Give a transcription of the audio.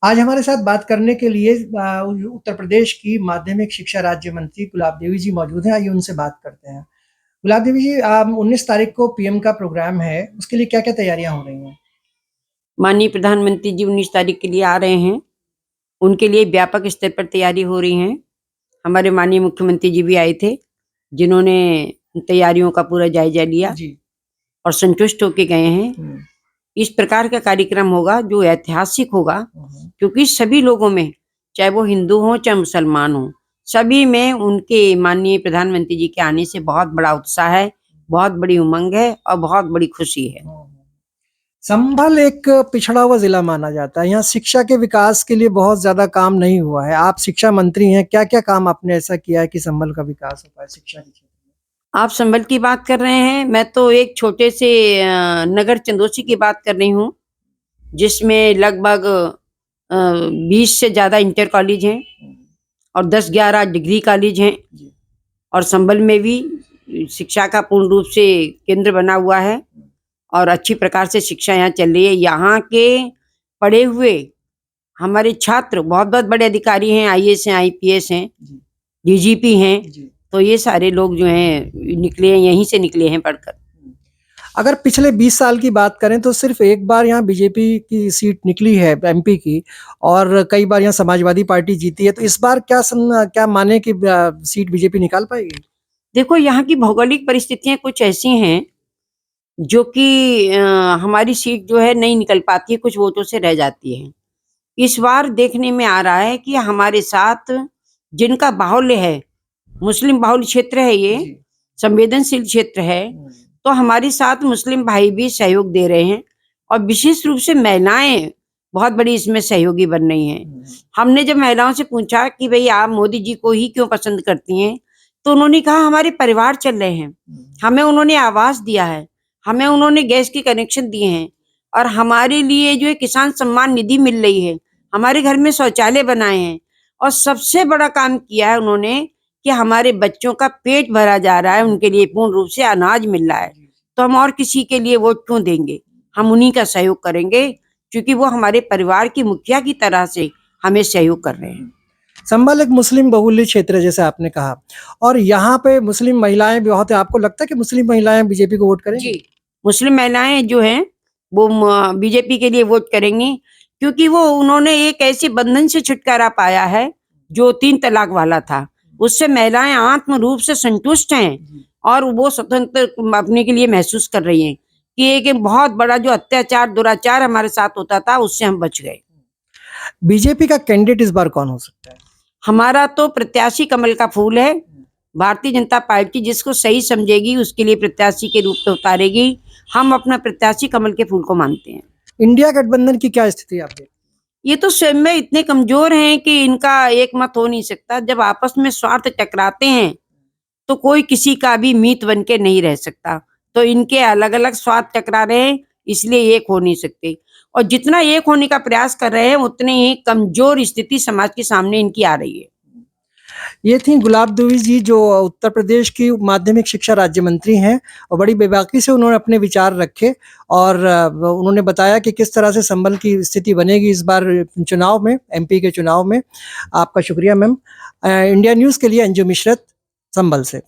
आज हमारे साथ बात करने के लिए उत्तर प्रदेश की माध्यमिक शिक्षा राज्य मंत्री गुलाब देवी जी मौजूद हैं। आइए उनसे बात करते हैं। गुलाब देवी जी, 19 तारीख को पीएम का प्रोग्राम है, उसके लिए क्या-क्या तैयारियां हो रही हैं? माननीय प्रधानमंत्री जी 19 तारीख के लिए आ रहे हैं। उनके लिए व्यापक स्तर पर तैयारी हो रही है। हमारे माननीय मुख्यमंत्री जी भी आए थे, जिन्होंने तैयारियों का पूरा जायजा लिया जी। और संतुष्ट होके गए हैं। हुँ। इस प्रकार का कार्यक्रम होगा जो ऐतिहासिक होगा, हुँ। क्योंकि सभी लोगों में, चाहे वो हिंदू हो चाहे मुसलमान हो, सभी में उनके माननीय प्रधानमंत्री जी के आने से बहुत बड़ा उत्साह है, बहुत बड़ी उमंग है और बहुत बड़ी खुशी है। संभल एक पिछड़ा हुआ जिला माना जाता है। यहाँ शिक्षा के विकास के लिए बहुत ज़्यादा काम नहीं हुआ है। आप शिक्षा मंत्री हैं, क्या-क्या काम आपने ऐसा किया है कि संभल का विकास हो पाए शिक्षा के क्षेत्र में? आप संभल की बात कर रहे हैं, मैं तो एक छोटे से नगर चंदोसी की बात कर रही हूँ, जिसमें लगभग 20 से ज़्यादा इंटर कॉलेज हैं और 10-11 डिग्री कॉलेज हैं। जी। और संभल में भी शिक्षा का पूर्ण रूप से केंद्र बना हुआ है और अच्छी प्रकार से शिक्षा यहाँ चल रही है। यहाँ के पढ़े हुए हमारे छात्र बहुत-बहुत बड़े अधिकारी हैं, आईएएस हैं, आईपीएस हैं, जी। डीजीपी हैं, जी। तो ये सारे लोग जो हैं निकले हैं, यहीं से निकले हैं पढ़कर। अगर पिछले 20 साल की बात करें तो सिर्फ एक बार यहाँ बीजेपी की सीट निकली है एमपी की और कई बार यहाँ समाजवादी पार्टी जीती है। तो इस बार क्या माने कि सीट बीजेपी निकाल पाएगी? देखो, यहाँ की भौगोलिक परिस्थितियाँ कुछ ऐसी हैं, जो कि हमारी सीट जो है नहीं निकल पाती है, कुछ वोटों से रह जाती है। इस बार देखने में आ रहा है कि हमारे साथ जिनका बाहुल्य है, मुस्लिम बाहुल्य क्षेत्र है ये, जी। संवेदनशील क्षेत्र है, तो हमारे साथ मुस्लिम भाई भी सहयोग दे रहे हैं और विशेष रूप से महिलाएं बहुत बड़ी इसमें सहयोगी बन रही हैं। हमने जब महिलाओं से पूछा कि भाई आप मोदी जी को ही क्यों पसंद करती हैं, तो उन्होंने कहा हमारे परिवार चल रहे हैं, हमें उन्होंने आवास दिया है, हमें उन्होंने गैस के कनेक्शन दिए हैं और हमारे लिए जो है किसान सम्मान निधि मिल रही है, हमारे घर में शौचालय बनाए हैं और सबसे बड़ा काम किया है उन्होंने कि हमारे बच्चों का पेट भरा जा रहा है, उनके लिए पूर्ण रूप से अनाज मिल रहा है। तो हम और किसी के लिए वोट क्यों देंगे? हम उन्हीं का सहयोग करेंगे, क्योंकि वो हमारे परिवार की मुखिया की तरह से हमें सहयोग कर रहे हैं। संभल एक मुस्लिम बहुल्य क्षेत्र है जैसे आपने कहा और यहाँ पे मुस्लिम महिलाएं भी बहुत है। आपको लगता है कि मुस्लिम महिलाएं बीजेपी को वोट करेंगी? जी, मुस्लिम महिलाएं जो हैं वो बीजेपी के लिए वोट करेंगी, क्योंकि वो उन्होंने एक ऐसे बंधन से छुटकारा पाया है जो 3 तलाक वाला था। उससे महिलाएं आत्म रूप से संतुष्ट हैं और वो स्वतंत्र अपने के लिए महसूस कर रही हैं कि एक बहुत बड़ा जो अत्याचार दुराचार हमारे साथ होता था उससे हम बच गए। बीजेपी का कैंडिडेट इस बार कौन हो सकता है? हमारा तो प्रत्याशी कमल का फूल है। भारतीय जनता पार्टी जिसको सही समझेगी उसके लिए प्रत्याशी के रूप में उतारेगी। हम अपना प्रत्याशी कमल के फूल को मानते हैं। इंडिया गठबंधन की क्या स्थिति है आप देखते हैं? ये तो स्वयं में इतने कमजोर हैं कि इनका एक मत हो नहीं सकता। जब आपस में स्वार्थ टकराते हैं तो कोई किसी का भी मीत बन के नहीं रह सकता। तो इनके अलग अलग स्वार्थ टकरा रहे हैं, इसलिए एक हो नहीं सकते और जितना एक होने का प्रयास कर रहे हैं उतनी ही कमजोर स्थिति समाज के सामने इनकी आ रही है। ये थी गुलाब देवी जी जो उत्तर प्रदेश की माध्यमिक शिक्षा राज्य मंत्री हैं और बड़ी बेबाकी से उन्होंने अपने विचार रखे और उन्होंने बताया कि किस तरह से संभल की स्थिति बनेगी इस बार चुनाव में, एमपी के चुनाव में। आपका शुक्रिया मैम। इंडिया न्यूज़ के लिए अंजू मिश्रत, संभल से।